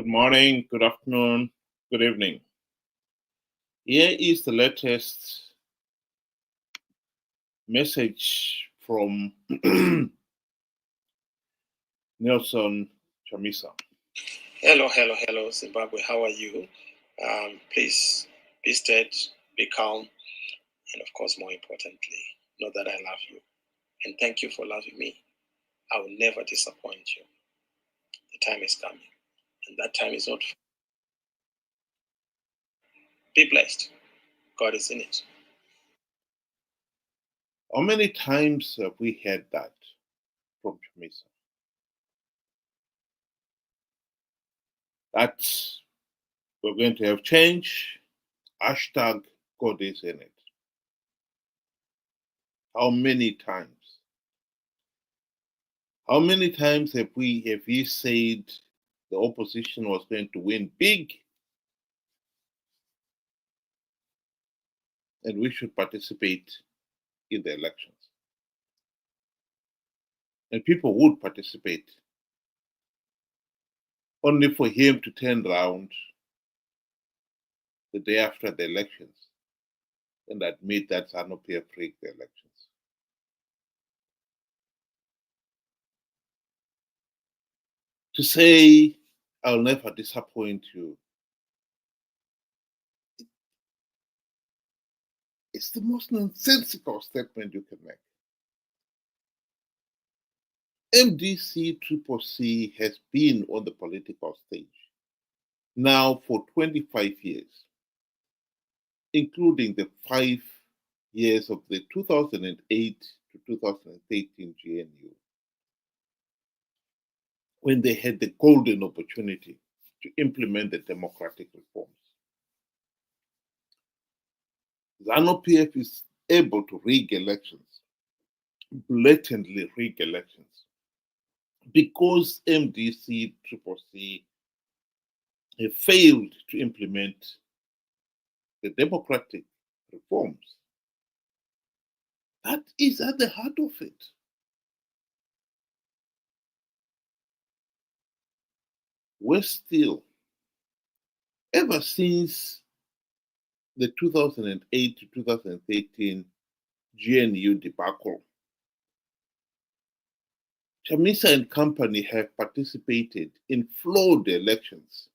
morning, good afternoon, good evening. Here is the latest message from Nelson Chamisa. Hello, Zimbabwe. How are you? Please be steady, be calm, and of course, more importantly, know that I love you. And thank you for loving me. I will never disappoint you. The time is coming, and that time is not. Be blessed. God is in it. How many times have we heard that from Chamisa? That we're going to have change, hashtag God is in it. How many times? How many times have we said the opposition was going to win big and we should participate in the elections? And people would participate, only for him to turn around the day after the elections and admit that Zanu PF rigged the elections. To say, I'll never disappoint you, it's the most nonsensical statement you can make. MDC-CCC has been on the political stage now for 25 years, including the 5 years of the 2008 to 2013 GNU, when they had the golden opportunity to implement the democratic reforms. Zanu PF is able to rig elections, blatantly rig elections, because MDC-CCC have failed to implement the democratic reforms. That is at the heart of it. Worse still, ever since the 2008 to 2013 GNU debacle, Chamisa and company have participated in flawed elections,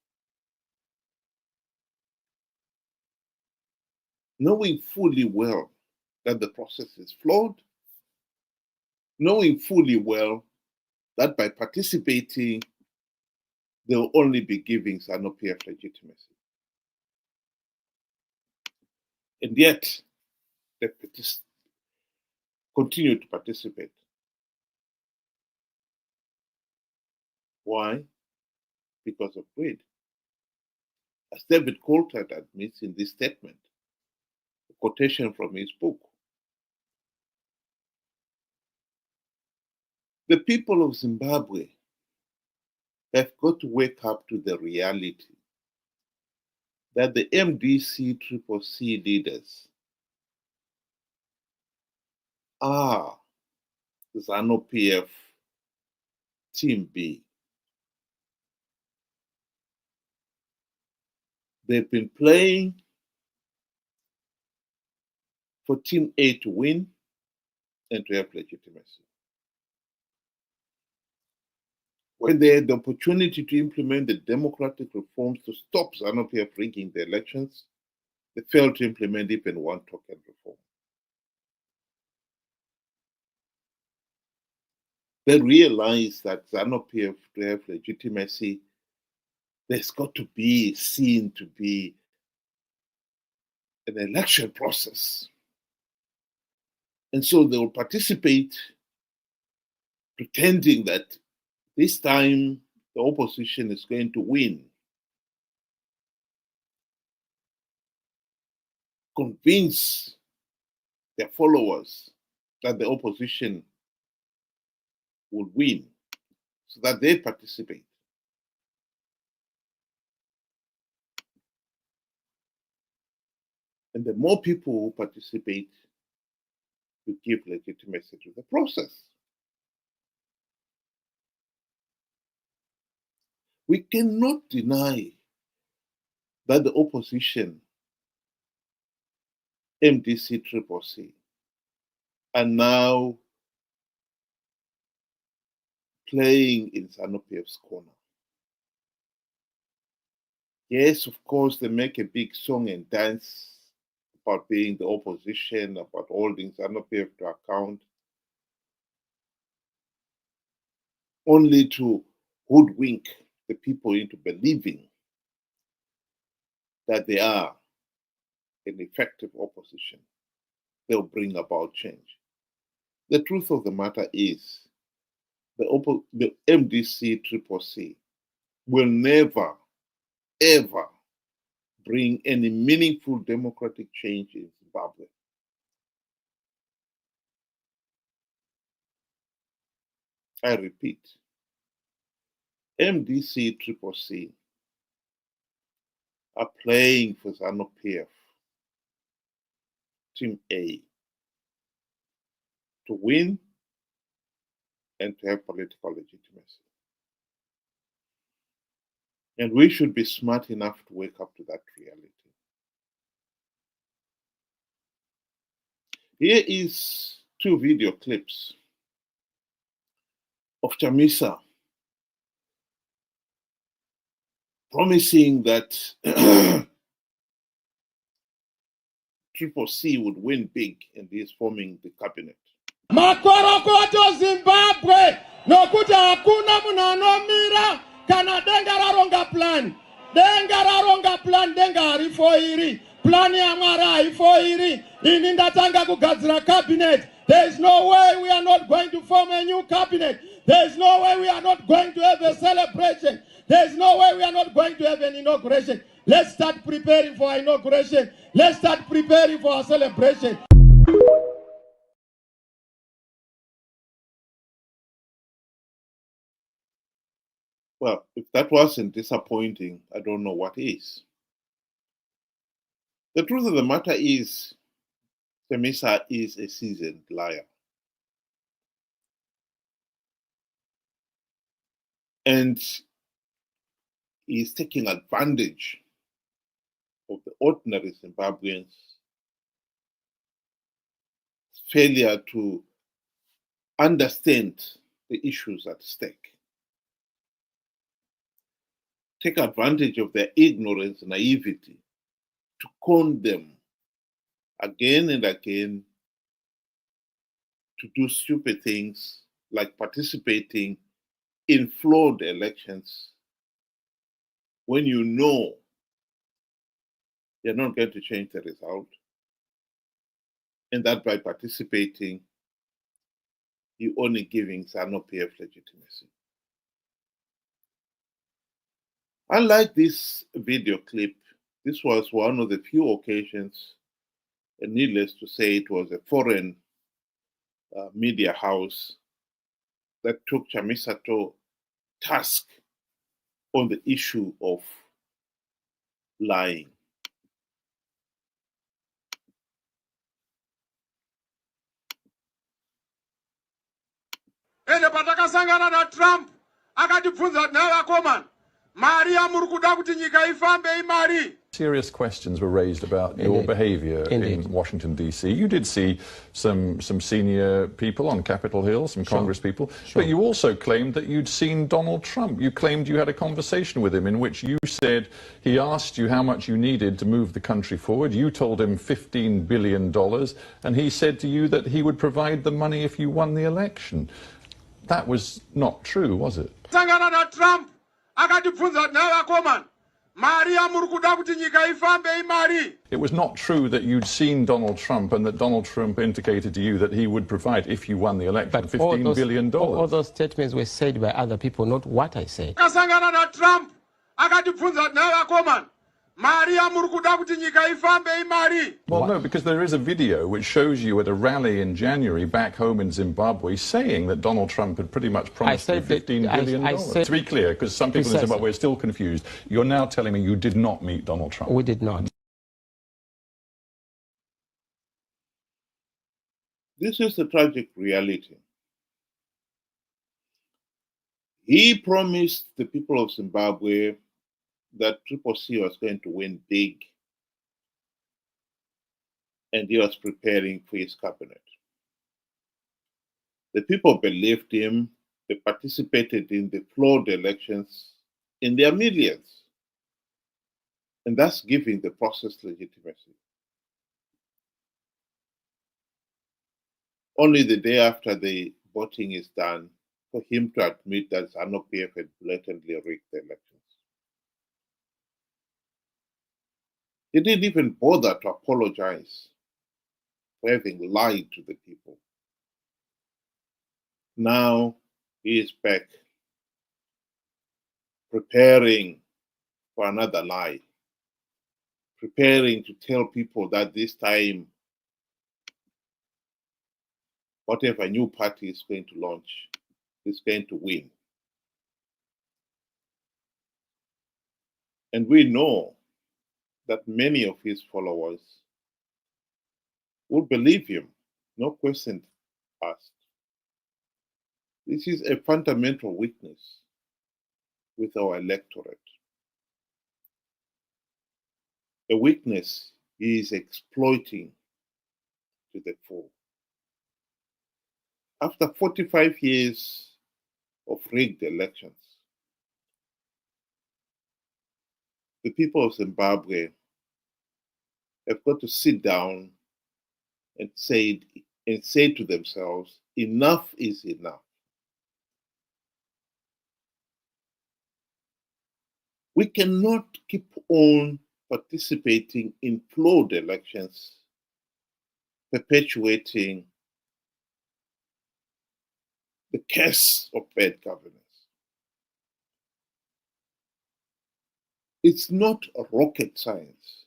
knowing fully well that the process is flawed, knowing fully well that by participating, they'll only be giving Zanu PF legitimacy. And yet, they continue to participate. Why? Because of greed. As David Coulthard admits in this statement, a quotation from his book, the people of Zimbabwe have got to wake up to the reality that the MDC-CCC leaders are Zanu PF Team B. They've been playing for Team A to win and to have legitimacy. When they had the opportunity to implement the democratic reforms to stop Zanu PF rigging the elections, they failed to implement even one token reform. They realized that Zanu PF, to have legitimacy, there's got to be seen to be an election process. And so they will participate, pretending that this time the opposition is going to win. Convince their followers that the opposition will win so that they participate. And the more people who participate, you give legitimacy to the process. We cannot deny that the opposition, MDC, CCC, are now playing in Zanu PF's corner. Yes, of course, they make a big song and dance about being the opposition, about holding Zanu PF to account, only to hoodwink the people into believing that they are an effective opposition. They'll bring about change. The truth of the matter is the MDC CCC will never, ever bring any meaningful democratic change in Zimbabwe. I repeat, MDC CCC are playing for Zanu PF, Team A, to win and to have political legitimacy. And we should be smart enough to wake up to that reality. Here is 2 video clips of Chamisa promising that CCC would win big and he is forming the cabinet. Makorokoto Zimbabwe nokuti hakuna munhu anomira kana denga raronga plan. Denga raronga plan, denga harifoiri. Plan yaMwari haifoiri. Ini ndatanga kugadzira cabinet. There is no way we are not going to form a new cabinet. There is no way we are not going to have a celebration. There is no way we are not going to have an inauguration. Let's start preparing for our inauguration. Let's start preparing for our celebration. Well, if that wasn't disappointing, I don't know what is. The truth of the matter is, Chamisa is a seasoned liar. And he is taking advantage of the ordinary Zimbabweans' failure to understand the issues at stake. Take advantage of their ignorance and naivety to con them again and again to do stupid things like participating in flawed elections when you know you're not going to change the result, and that by participating, you're only giving Zanu PF legitimacy. Unlike this video clip, this was one of the few occasions, and needless to say, it was a foreign media house that took Chamisa to task on the issue of lying. Ende patakasangana na Trump akatibvunza naye akomana mari yamuri kuda kuti nyika ifambe imari. Serious questions were raised about your behaviour in Washington, D.C. You did see some senior people on Capitol Hill, some Congress people, but you also claimed that you'd seen Donald Trump. You claimed you had a conversation with him in which you said he asked you how much you needed to move the country forward. You told him $15 billion, and he said to you that he would provide the money if you won the election. That was not true, was it? Sangana na Trump akatibvunza naye akomana mari yamuri kuda kuti nyika ifambe imari. It was not true that you'd seen Donald Trump and that Donald Trump indicated to you that he would provide, if you won the election, $15 billion. All those statements were said by other people, not what I said. Kasangana na Trump akatibvunza naye akomana mari yamuri kuda kuti nyika ifambe imari. Well, no, because there is a video which shows you at a rally in January back home in Zimbabwe saying that Donald Trump had pretty much promised you $15 billion. To be clear, because some people in Zimbabwe are still confused, you're now telling me you did not meet Donald Trump. We did not. This is the tragic reality. He promised the people of Zimbabwe that C was going to win big, and he was preparing for his cabinet. The people believed him. They participated in the flawed elections in their millions, and thus giving the process legitimacy. Only the day after the voting is done for him to admit that Zanu PF had blatantly rigged the elections. He didn't even bother to apologize for having lied to the people. Now he is back, preparing for another lie, preparing to tell people that this time, whatever new party is going to launch is going to win. And we know that many of his followers will believe him, no questions asked. This is a fundamental weakness with our electorate. A weakness he is exploiting to the full. After 45 years of rigged elections, the people of Zimbabwe have got to sit down and say to themselves, enough is enough. We cannot keep on participating in flawed elections, perpetuating the curse of bad governance. It's not a rocket science.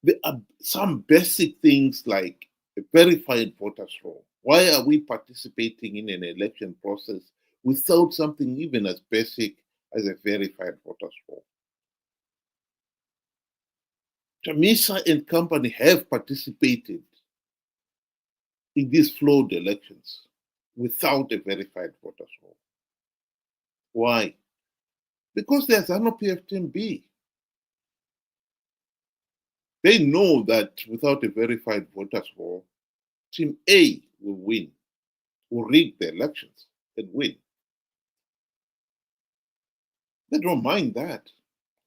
There are some basic things like a verified voter's roll. Why are we participating in an election process without something even as basic as a verified voter's roll? Chamisa and company have participated in these flawed elections without a verified voter's roll. Why? Because there's Zanu PF Team B. They know that without a verified voters roll, Team A will win, will rig the elections and win. They don't mind that,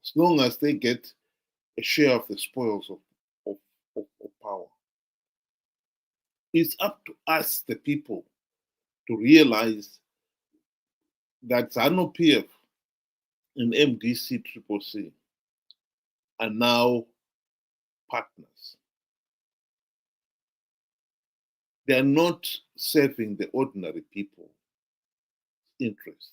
as long as they get a share of the spoils of power. It's up to us, the people, to realize that Zanu PF and MDC-CCC are now partners. They are not serving the ordinary people's interests.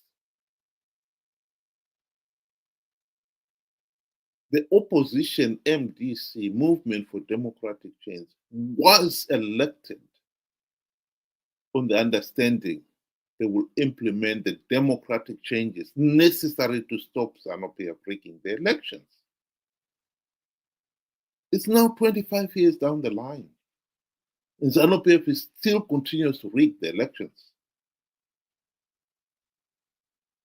The opposition MDC, Movement for Democratic Change, was elected on the understanding they will implement the democratic changes necessary to stop Zanu PF rigging the elections. It's now 25 years down the line, and Zanu PF still continues to rig the elections.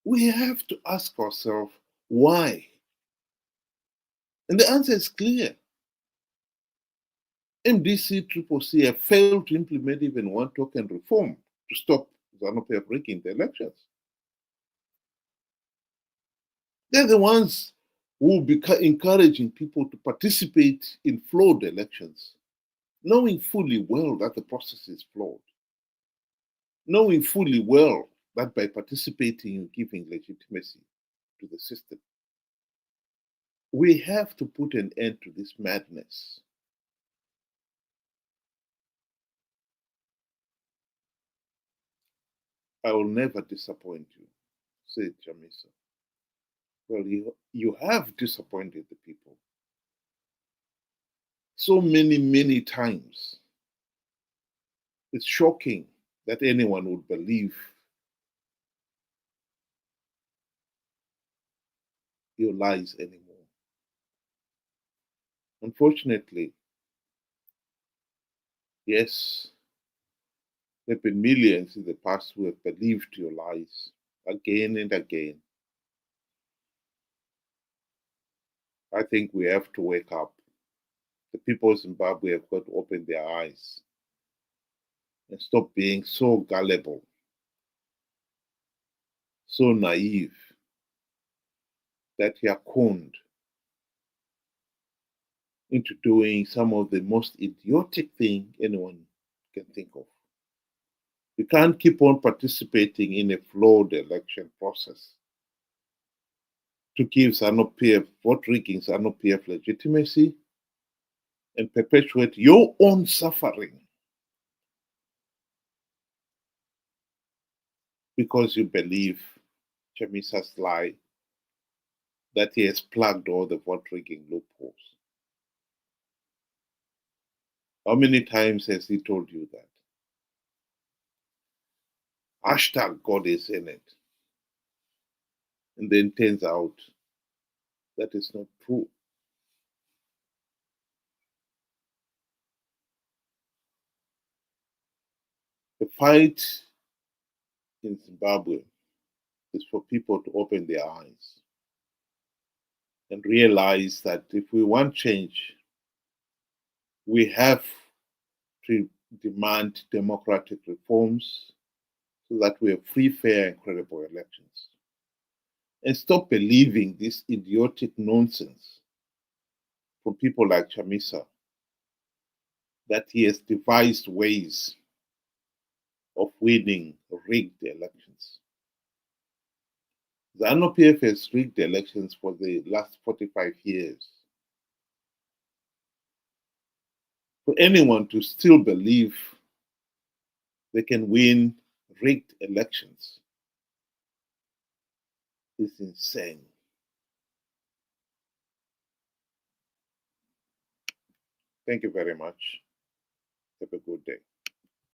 We have to ask ourselves why. And the answer is clear. MDC-CCC have failed to implement even one token reform to stop Zanu PF rigging the elections. They're the ones who will be encouraging people to participate in flawed elections, knowing fully well that the process is flawed, knowing fully well that by participating in giving legitimacy to the system. We have to put an end to this madness. I will never disappoint you, said Chamisa. Well, you have disappointed the people so many times. It's shocking that anyone would believe your lies anymore. Unfortunately, yes, There have been millions in the past who have believed your lies again and again. I think we have to wake up. The people of Zimbabwe have got to open their eyes and stop being so gullible, so naive, that you are conned into doing some of the most idiotic thing anyone can think of. We can't keep on participating in a flawed election process to give Zanu PF, vote rigging Zanu PF legitimacy and perpetuate your own suffering because you believe Chamisa's lie that he has plugged all the vote rigging loopholes. How many times has he told you that? Hashtag God is in it. And then turns out that is not true. The fight in Zimbabwe is for people to open their eyes and realize that if we want change, we have to demand democratic reforms so that we have free, fair, and credible elections. And stop believing this idiotic nonsense from people like Chamisa that he has devised ways of winning rigged elections. Zanu PF has rigged elections for the last 45 years. For anyone to still believe they can win rigged elections is insane. Thank you very much. Have a good day.